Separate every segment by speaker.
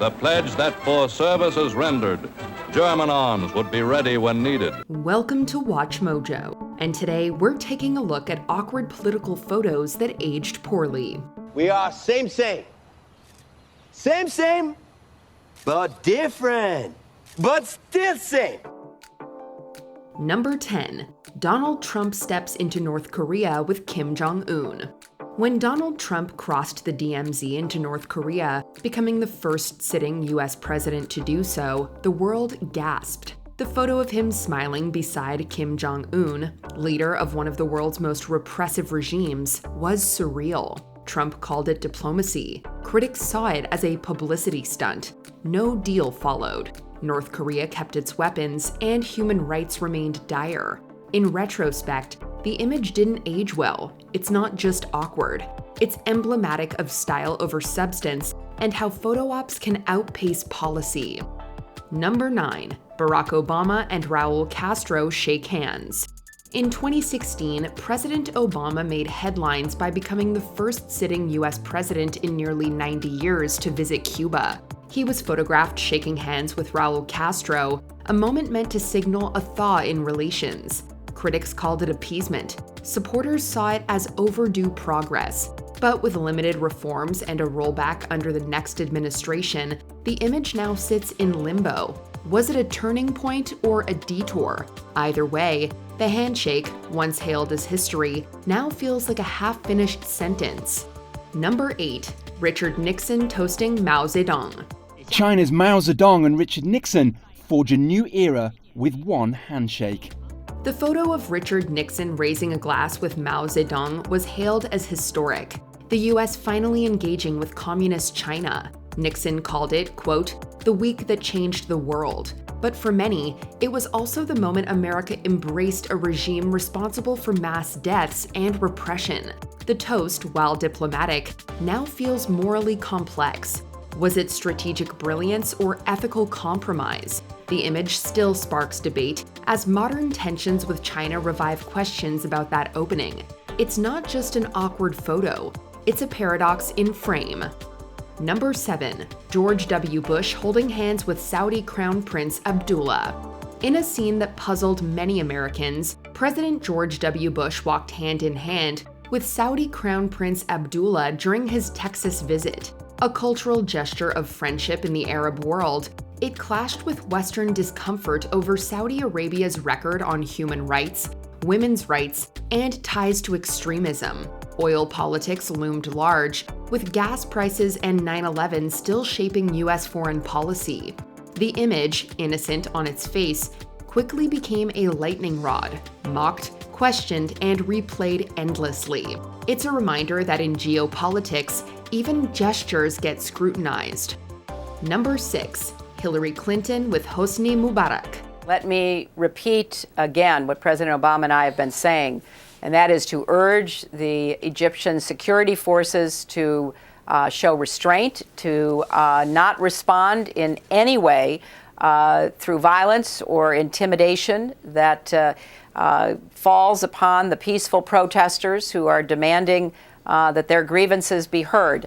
Speaker 1: the pledge that for services rendered, German arms would be ready when needed.
Speaker 2: Welcome to Watch Mojo, and today we're taking a look at awkward political photos that aged poorly.
Speaker 3: We are same, but different, but still same.
Speaker 2: Number 10. Donald Trump steps into North Korea with Kim Jong-un. When Donald Trump crossed the DMZ into North Korea, becoming the first sitting US president to do so, the world gasped. The photo of him smiling beside Kim Jong-un, leader of one of the world's most repressive regimes, was surreal. Trump called it diplomacy. Critics saw it as a publicity stunt. No deal followed. North Korea kept its weapons, and human rights remained dire. In retrospect, the image didn't age well. It's not just awkward. It's emblematic of style over substance and how photo ops can outpace policy. Number 9. Barack Obama and Raul Castro shake hands. In 2016, President Obama made headlines by becoming the first sitting US president in nearly 90 years to visit Cuba. He was photographed shaking hands with Raul Castro, a moment meant to signal a thaw in relations. Critics called it appeasement. Supporters saw it as overdue progress. But with limited reforms and a rollback under the next administration, the image now sits in limbo. Was it a turning point or a detour? Either way, the handshake, once hailed as history, now feels like a half-finished sentence. Number 8. Richard Nixon toasting Mao Zedong.
Speaker 4: China's Mao Zedong and Richard Nixon forge a new era with one handshake.
Speaker 2: The photo of Richard Nixon raising a glass with Mao Zedong was hailed as historic. The US finally engaging with communist China. Nixon called it, quote, the week that changed the world. But for many, it was also the moment America embraced a regime responsible for mass deaths and repression. The toast, while diplomatic, now feels morally complex. Was it strategic brilliance or ethical compromise? The image still sparks debate as modern tensions with China revive questions about that opening. It's not just an awkward photo, it's a paradox in frame. Number 7. George W. Bush holding hands with Saudi Crown Prince Abdullah. In a scene that puzzled many Americans, President George W. Bush walked hand in hand with Saudi Crown Prince Abdullah during his Texas visit. A cultural gesture of friendship in the Arab world, it clashed with Western discomfort over Saudi Arabia's record on human rights, women's rights, and ties to extremism. Oil politics loomed large, with gas prices and 9/11 still shaping US foreign policy. The image, innocent on its face, quickly became a lightning rod, mocked, questioned, and replayed endlessly. It's a reminder that in geopolitics, even gestures get scrutinized. Number 6. Hillary Clinton with Hosni Mubarak.
Speaker 5: Let me repeat again what President Obama and I have been saying, and that is to urge the Egyptian security forces to show restraint, to not respond in any way through violence or intimidation that falls upon the peaceful protesters who are demanding that their grievances be heard.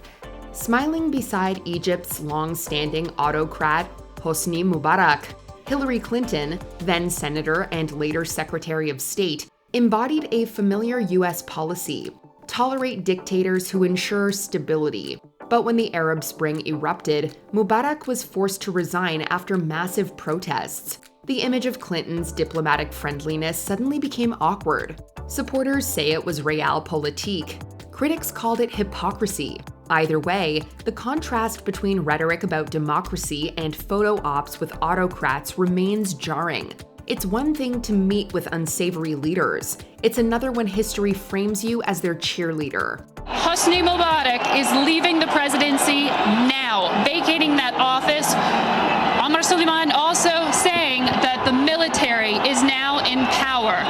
Speaker 2: Smiling beside Egypt's long-standing autocrat, Hosni Mubarak, Hillary Clinton, then Senator and later Secretary of State, embodied a familiar US policy: tolerate dictators who ensure stability. But when the Arab Spring erupted, Mubarak was forced to resign after massive protests. The image of Clinton's diplomatic friendliness suddenly became awkward. Supporters say it was realpolitik. Critics called it hypocrisy. Either way, the contrast between rhetoric about democracy and photo ops with autocrats remains jarring. It's one thing to meet with unsavory leaders. It's another when history frames you as their cheerleader.
Speaker 6: Hosni Mubarak is leaving the presidency now, vacating that office. Omar Suleiman also saying that the military is now in power.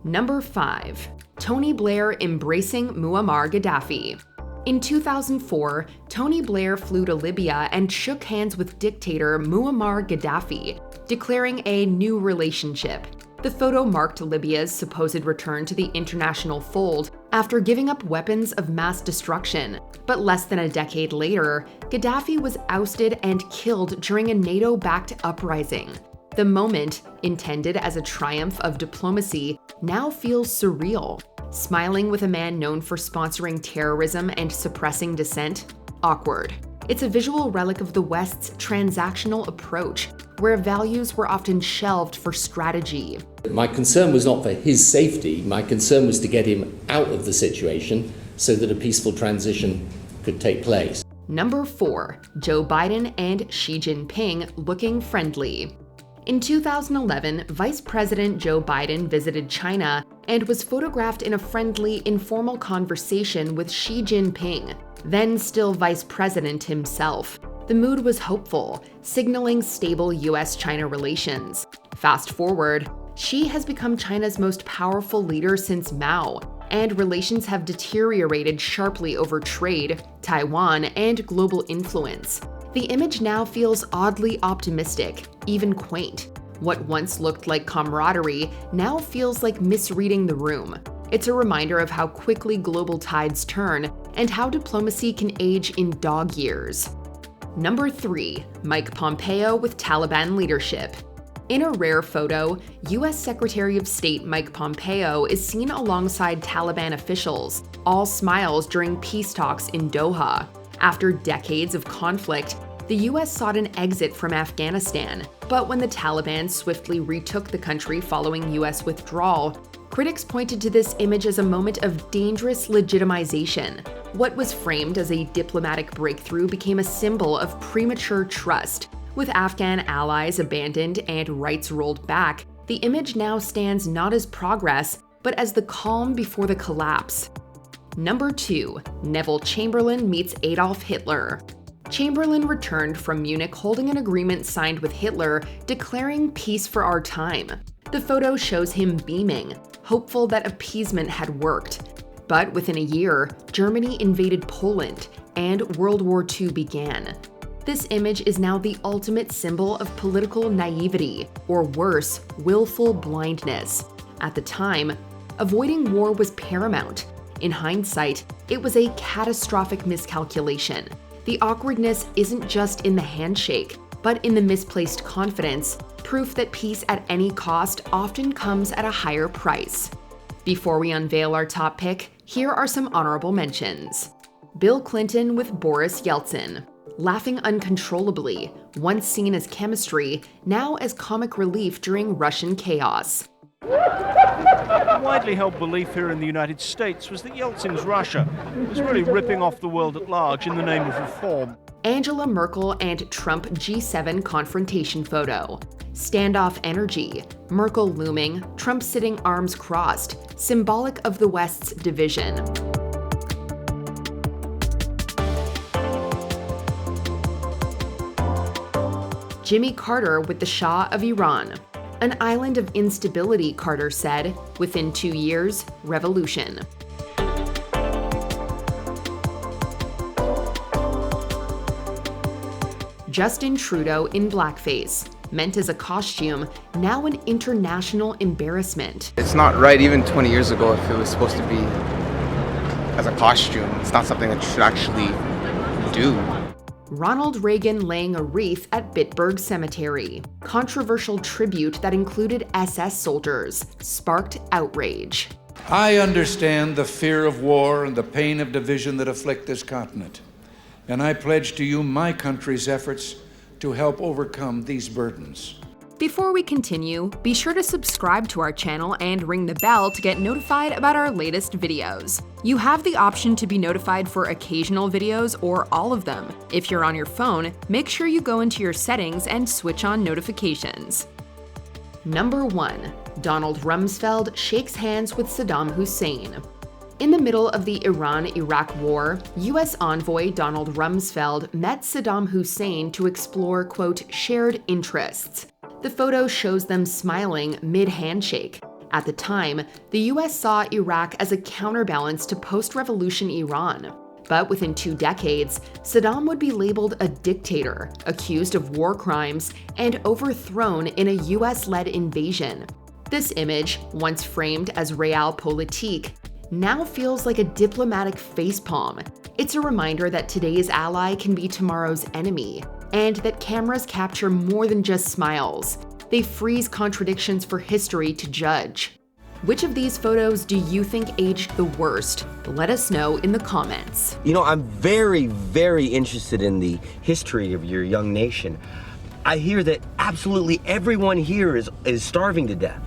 Speaker 2: Number 5. Tony Blair embracing Muammar Gaddafi. In 2004, Tony Blair flew to Libya and shook hands with dictator Muammar Gaddafi, declaring a new relationship. The photo marked Libya's supposed return to the international fold, after giving up weapons of mass destruction. But less than a decade later, Gaddafi was ousted and killed during a NATO-backed uprising. The moment, intended as a triumph of diplomacy, now feels surreal. Smiling with a man known for sponsoring terrorism and suppressing dissent? Awkward. It's a visual relic of the West's transactional approach, where values were often shelved for strategy.
Speaker 7: My concern was not for his safety, my concern was to get him out of the situation so that a peaceful transition could take place.
Speaker 2: Number 4. Joe Biden and Xi Jinping looking friendly. In 2011, Vice President Joe Biden visited China and was photographed in a friendly, informal conversation with Xi Jinping, then still Vice President himself. The mood was hopeful, signaling stable US-China relations. Fast forward, Xi has become China's most powerful leader since Mao, and relations have deteriorated sharply over trade, Taiwan, and global influence. The image now feels oddly optimistic, even quaint. What once looked like camaraderie now feels like misreading the room. It's a reminder of how quickly global tides turn and how diplomacy can age in dog years. Number 3. Mike Pompeo with Taliban leadership. In a rare photo, US Secretary of State Mike Pompeo is seen alongside Taliban officials, all smiles during peace talks in Doha. After decades of conflict, the US sought an exit from Afghanistan, but when the Taliban swiftly retook the country following US withdrawal, critics pointed to this image as a moment of dangerous legitimization. What was framed as a diplomatic breakthrough became a symbol of premature trust. With Afghan allies abandoned and rights rolled back, the image now stands not as progress, but as the calm before the collapse. Number 2. Neville Chamberlain meets Adolf Hitler. Chamberlain returned from Munich holding an agreement signed with Hitler, declaring peace for our time. The photo shows him beaming, hopeful that appeasement had worked. But within a year, Germany invaded Poland, and World War II began. This image is now the ultimate symbol of political naivety, or worse, willful blindness. At the time, avoiding war was paramount. In hindsight, it was a catastrophic miscalculation. The awkwardness isn't just in the handshake, but in the misplaced confidence, proof that peace at any cost often comes at a higher price. Before we unveil our top pick, here are some honorable mentions. Bill Clinton with Boris Yeltsin. Laughing uncontrollably, once seen as chemistry, now as comic relief during Russian chaos.
Speaker 8: A widely held belief here in the United States was that Yeltsin's Russia was really ripping off the world at large in the name of reform.
Speaker 2: Angela Merkel and Trump G7 confrontation photo. Standoff energy, Merkel looming, Trump sitting arms crossed, symbolic of the West's division. Jimmy Carter with the Shah of Iran. An island of instability, Carter said. Within 2 years, revolution. Justin Trudeau in blackface. Meant as a costume, now an international embarrassment.
Speaker 9: It's not right even 20 years ago if it was supposed to be as a costume. It's not something that you should actually do.
Speaker 2: Ronald Reagan laying a wreath at Bitburg Cemetery. Controversial tribute that included SS soldiers sparked outrage.
Speaker 10: I understand the fear of war and the pain of division that afflict this continent, and I pledge to you my country's efforts to help overcome these burdens.
Speaker 2: Before we continue, be sure to subscribe to our channel and ring the bell to get notified about our latest videos. You have the option to be notified for occasional videos or all of them. If you're on your phone, make sure you go into your settings and switch on notifications. Number 1. Donald Rumsfeld shakes hands with Saddam Hussein. In the middle of the Iran-Iraq war, U.S. envoy Donald Rumsfeld met Saddam Hussein to explore, quote, shared interests. The photo shows them smiling mid-handshake. At the time, the US saw Iraq as a counterbalance to post-revolution Iran. But within 2 decades, Saddam would be labeled a dictator, accused of war crimes, and overthrown in a US-led invasion. This image, once framed as realpolitik, now feels like a diplomatic facepalm. It's a reminder that today's ally can be tomorrow's enemy, and that cameras capture more than just smiles. They freeze contradictions for history to judge. Which of these photos do you think aged the worst? Let us know in the comments.
Speaker 3: You know, I'm very, very interested in the history of your young nation. I hear that absolutely everyone here is starving to death.